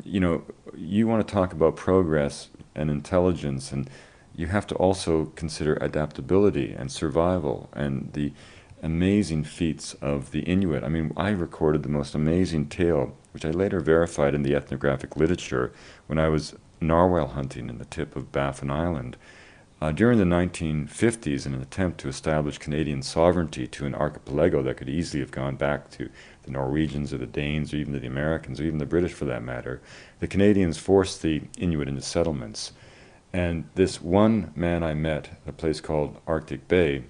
You want to talk about progress and intelligence, and you have to also consider adaptability and survival and the amazing feats of the Inuit. I mean, I recorded the most amazing tale, which I later verified in the ethnographic literature, when I was narwhal hunting in the tip of Baffin Island. During the 1950s, in an attempt to establish Canadian sovereignty to an archipelago that could easily have gone back to the Norwegians or the Danes or even to the Americans or even the British for that matter, the Canadians forced the Inuit into settlements. And this one man I met at a place called Arctic Bay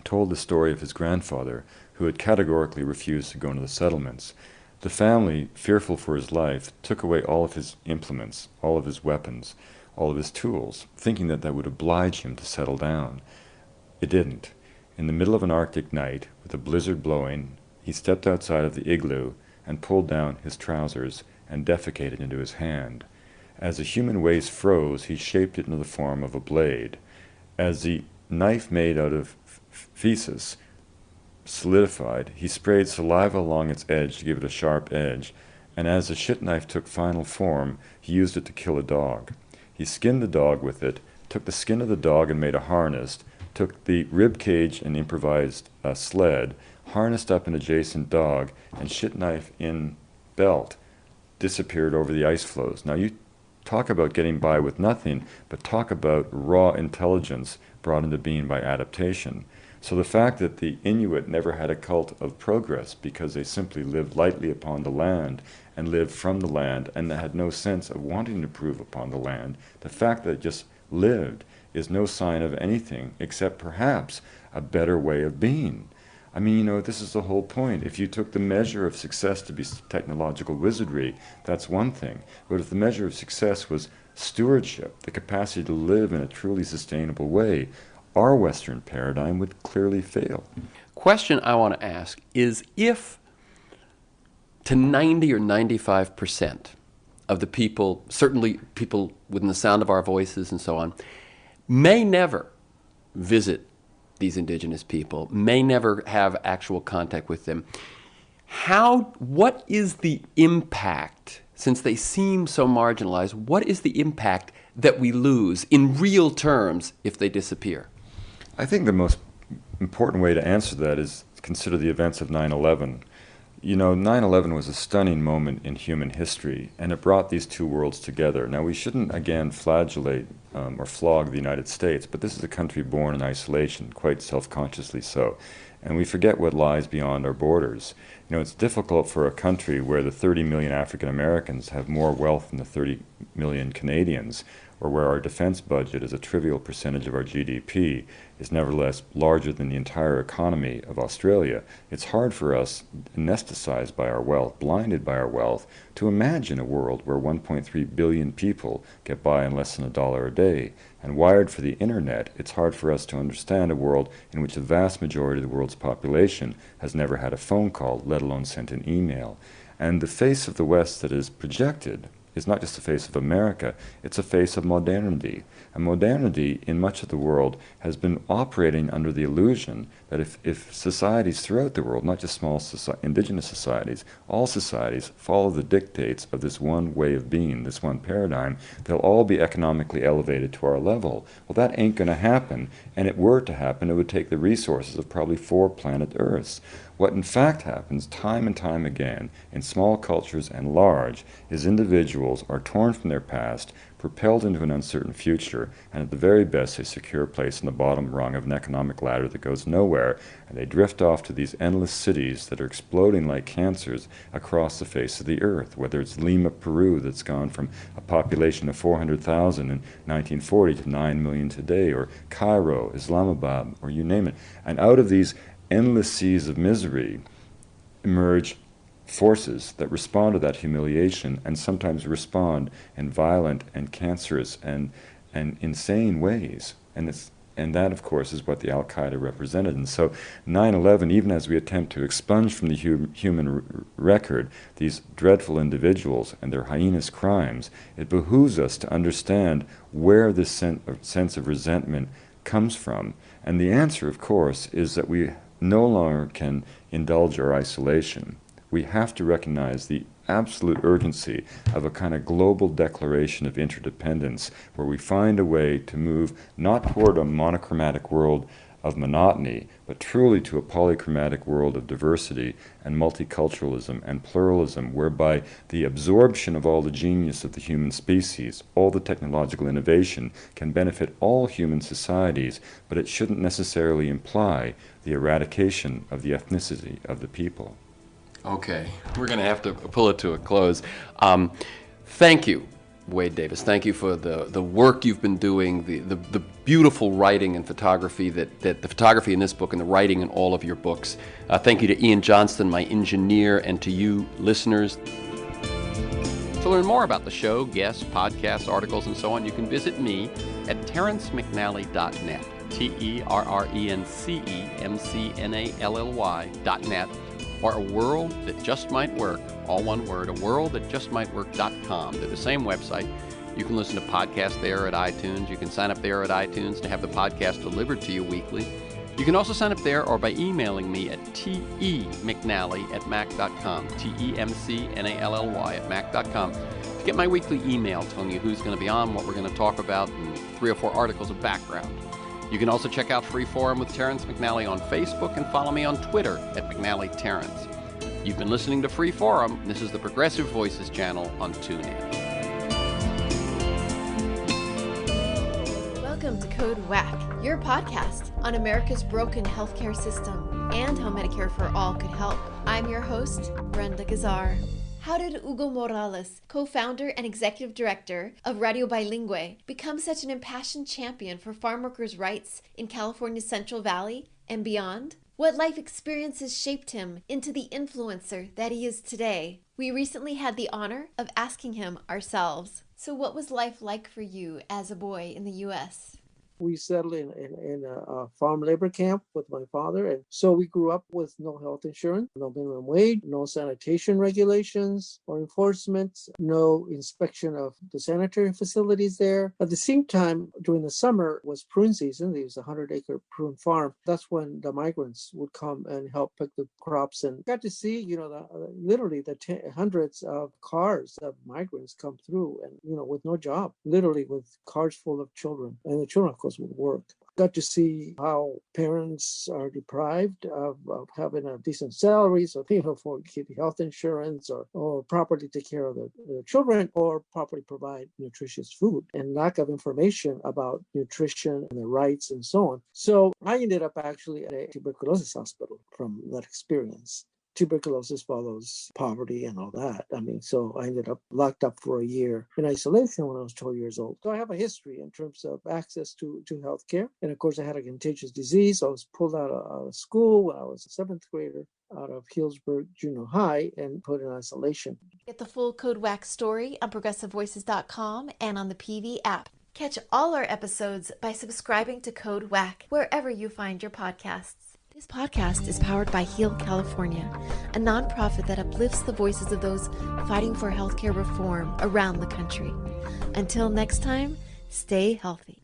told the story of his grandfather, who had categorically refused to go into the settlements. The family, fearful for his life, took away all of his implements, all of his weapons, all of his tools, thinking that that would oblige him to settle down. It didn't. In the middle of an Arctic night, with a blizzard blowing, he stepped outside of the igloo and pulled down his trousers and defecated into his hand. As the human waste froze, he shaped it into the form of a blade. As the knife made out of feces solidified, he sprayed saliva along its edge to give it a sharp edge, and as the shit knife took final form, he used it to kill a dog. He skinned the dog with it, took the skin of the dog and made a harness, took the rib cage and improvised a sled, harnessed up an adjacent dog, and shit knife in belt disappeared over the ice floes. Now you talk about getting by with nothing, but talk about raw intelligence brought into being by adaptation. So the fact that the Inuit never had a cult of progress because they simply lived lightly upon the land and lived from the land and had no sense of wanting to improve upon the land, the fact that it just lived is no sign of anything except perhaps a better way of being. I mean, this is the whole point. If you took the measure of success to be technological wizardry, that's one thing. But if the measure of success was stewardship, the capacity to live in a truly sustainable way, our Western paradigm would clearly fail. Question I want to ask is, if to 90 or 95% of the people, certainly people within the sound of our voices and so on, may never visit these indigenous people, may never have actual contact with them, what is the impact, since they seem so marginalized, what is the impact that we lose in real terms if they disappear? I think the most important way to answer that is consider the events of 9/11. 9/11 was a stunning moment in human history, and it brought these two worlds together. Now, we shouldn't again flagellate or flog the United States, but this is a country born in isolation, quite self-consciously so. And we forget what lies beyond our borders. It's difficult for a country where the 30 million African Americans have more wealth than the 30 million Canadians, or where our defense budget is a trivial percentage of our GDP, is nevertheless larger than the entire economy of Australia. It's hard for us, anesthetized by our wealth, blinded by our wealth, to imagine a world where 1.3 billion people get by on less than $1 a day. And wired for the internet, it's hard for us to understand a world in which the vast majority of the world's population has never had a phone call, let alone sent an email. And the face of the West that is projected is not just the face of America, it's a face of modernity. And modernity in much of the world has been operating under the illusion that if societies throughout the world, not just small indigenous societies, all societies follow the dictates of this one way of being, this one paradigm, they'll all be economically elevated to our level. Well, that ain't going to happen, and if it were to happen, it would take the resources of probably 4 planet Earths. What in fact happens time and time again in small cultures and large is individuals are torn from their past, propelled into an uncertain future, and at the very best they secure a place in the bottom rung of an economic ladder that goes nowhere, and they drift off to these endless cities that are exploding like cancers across the face of the earth, whether it's Lima, Peru, that's gone from a population of 400,000 in 1940 to 9 million today, or Cairo, Islamabad, or you name it. And out of these endless seas of misery emerge forces that respond to that humiliation, and sometimes respond in violent and cancerous and insane ways. And that, of course, is what the Al-Qaeda represented. And so 9/11, even as we attempt to expunge from the human record these dreadful individuals and their heinous crimes, it behooves us to understand where this sense of resentment comes from. And the answer, of course, is that we no longer can indulge our isolation. We have to recognize the absolute urgency of a kind of global declaration of interdependence, where we find a way to move not toward a monochromatic world of monotony, but truly to a polychromatic world of diversity and multiculturalism and pluralism, whereby the absorption of all the genius of the human species, all the technological innovation, can benefit all human societies, but it shouldn't necessarily imply the eradication of the ethnicity of the people. Okay, we're going to have to pull it to a close. Thank you, Wade Davis. Thank you for the work you've been doing, the beautiful writing and photography, that the photography in this book and the writing in all of your books. Thank you to Ian Johnston, my engineer, and to you, listeners. To learn more about the show, guests, podcasts, articles, and so on, you can visit me at terrencemcnally.net, TERRENCEMCNALLY.net, or A World That Just Might Work, all one word, aworldthatjustmightwork.com. They're the same website. You can listen to podcasts there at iTunes. You can sign up there at iTunes to have the podcast delivered to you weekly. You can also sign up there or by emailing me at temcnally@mac.com, TEMCNALLY@mac.com, to get my weekly email telling you who's going to be on, what we're going to talk about, and 3 or 4 articles of background. You can also check out Free Forum with Terrence McNally on Facebook and follow me on Twitter at McNallyTerrence. You've been listening to Free Forum. This is the Progressive Voices channel on TuneIn. Welcome to Code WACK, your podcast on America's broken healthcare system and how Medicare for All could help. I'm your host, Brenda Gazar. How did Hugo Morales, co-founder and executive director of Radio Bilingüe, become such an impassioned champion for farm workers' rights in California's Central Valley and beyond? What life experiences shaped him into the influencer that he is today? We recently had the honor of asking him ourselves. So what was life like for you as a boy in the U.S.? We settled in a farm labor camp with my father. And so we grew up with no health insurance, no minimum wage, no sanitation regulations or enforcement, no inspection of the sanitary facilities there. At the same time, during the summer was prune season. There was a 100-acre prune farm. That's when the migrants would come and help pick the crops. And got to see, literally the hundreds of cars of migrants come through and, with no job, literally with cars full of children. And the children, of course, would work. got to see how parents are deprived of having a decent salary, so they can afford health insurance or properly take care of their children or properly provide nutritious food, and lack of information about nutrition and the rights and so on. So I ended up actually at a tuberculosis hospital from that experience. Tuberculosis follows poverty and all that. I mean, so I ended up locked up for a year in isolation when I was 12 years old. So I have a history in terms of access to healthcare. And of course, I had a contagious disease. I was pulled out of school when I was a seventh grader out of Healdsburg Junior High and put in isolation. Get the full Code WAC story on progressivevoices.com and on the PV app. Catch all our episodes by subscribing to Code WAC wherever you find your podcasts. This podcast is powered by Heal California, a nonprofit that uplifts the voices of those fighting for healthcare reform around the country. Until next time, stay healthy.